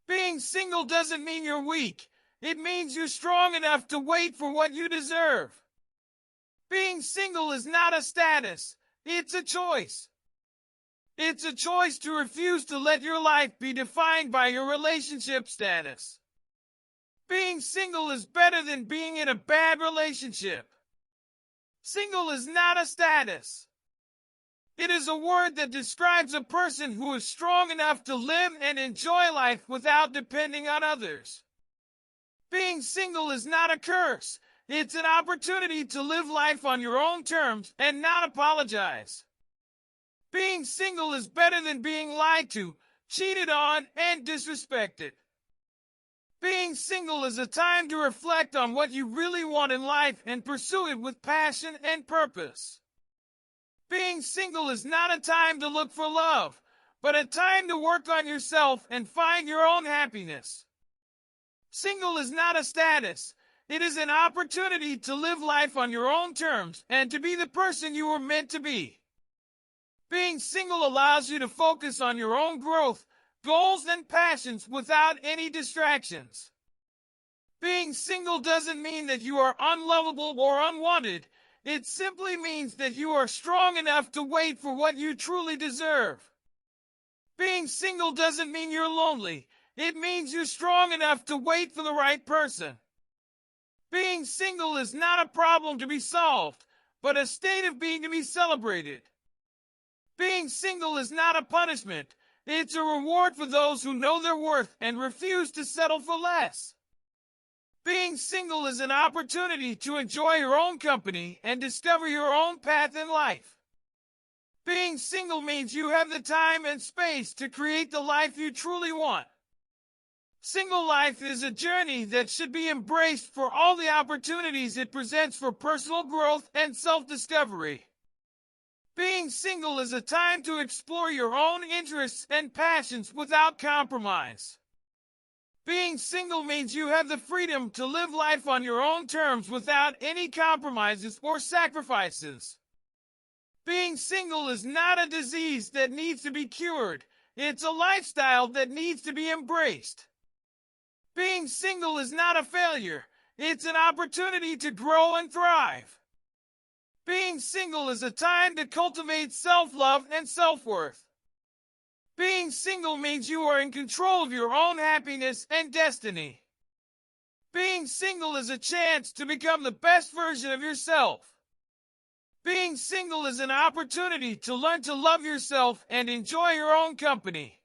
Being single doesn't mean you're weak. It means you're strong enough to wait for what you deserve. Being single is not a status. It's a choice. It's a choice to refuse to let your life be defined by your relationship status. Being single is better than being in a bad relationship. Single is not a status. It is a word that describes a person who is strong enough to live and enjoy life without depending on others. Being single is not a curse. It's an opportunity to live life on your own terms and not apologize. Being single is better than being lied to, cheated on, and disrespected. Being single is a time to reflect on what you really want in life and pursue it with passion and purpose. Being single is not a time to look for love, but a time to work on yourself and find your own happiness. Single is not a status. It is an opportunity to live life on your own terms and to be the person you were meant to be. Being single allows you to focus on your own growth, goals, and passions without any distractions. Being single doesn't mean that you are unlovable or unwanted. It simply means that you are strong enough to wait for what you truly deserve. Being single doesn't mean you're lonely. It means you're strong enough to wait for the right person. Being single is not a problem to be solved, but a state of being to be celebrated. Being single is not a punishment. It's a reward for those who know their worth and refuse to settle for less. Being single is an opportunity to enjoy your own company and discover your own path in life. Being single means you have the time and space to create the life you truly want. Single life is a journey that should be embraced for all the opportunities it presents for personal growth and self-discovery. Being single is a time to explore your own interests and passions without compromise. Being single means you have the freedom to live life on your own terms without any compromises or sacrifices. Being single is not a disease that needs to be cured. It's a lifestyle that needs to be embraced. Being single is not a failure. It's an opportunity to grow and thrive. Being single is a time to cultivate self-love and self-worth. Being single means you are in control of your own happiness and destiny. Being single is a chance to become the best version of yourself. Being single is an opportunity to learn to love yourself and enjoy your own company.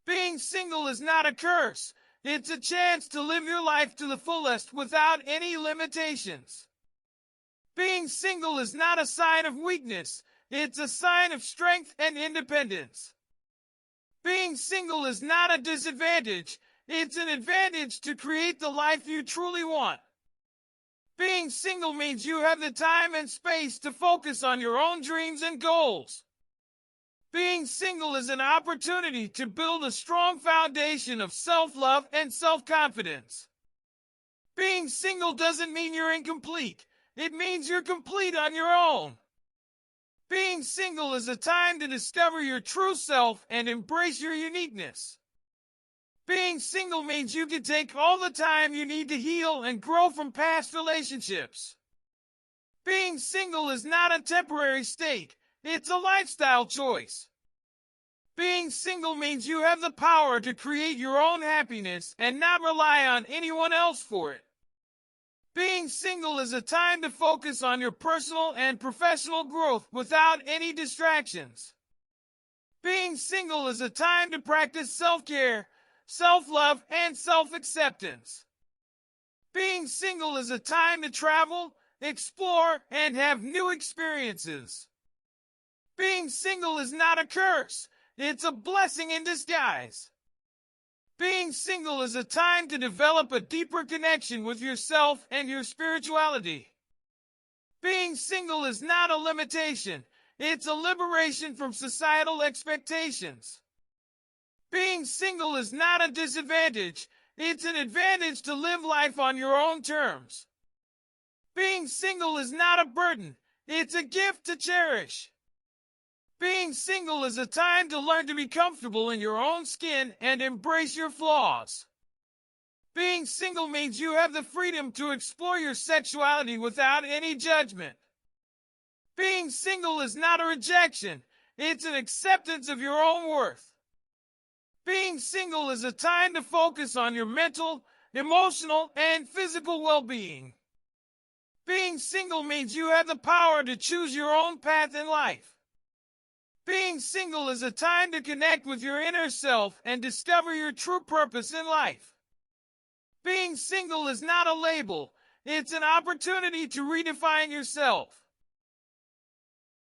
Being single is not a curse. It's a chance to live your life to the fullest without any limitations. Being single is not a sign of weakness. It's a sign of strength and independence. Being single is not a disadvantage. It's an advantage to create the life you truly want. Being single means you have the time and space to focus on your own dreams and goals. Being single is an opportunity to build a strong foundation of self-love and self-confidence. Being single doesn't mean you're incomplete. It means you're complete on your own. Being single is a time to discover your true self and embrace your uniqueness. Being single means you can take all the time you need to heal and grow from past relationships. Being single is not a temporary state. It's a lifestyle choice. Being single means you have the power to create your own happiness and not rely on anyone else for it. Being single is a time to focus on your personal and professional growth without any distractions. Being single is a time to practice self-care, self-love, and self-acceptance. Being single is a time to travel, explore, and have new experiences. Being single is not a curse. It's a blessing in disguise. Being single is a time to develop a deeper connection with yourself and your spirituality. Being single is not a limitation. It's a liberation from societal expectations. Being single is not a disadvantage. It's an advantage to live life on your own terms. Being single is not a burden. It's a gift to cherish. Being single is a time to learn to be comfortable in your own skin and embrace your flaws. Being single means you have the freedom to explore your sexuality without any judgment. Being single is not a rejection, it's an acceptance of your own worth. Being single is a time to focus on your mental, emotional, and physical well-being. Being single means you have the power to choose your own path in life. Being single is a time to connect with your inner self and discover your true purpose in life. Being single is not a label, it's an opportunity to redefine yourself.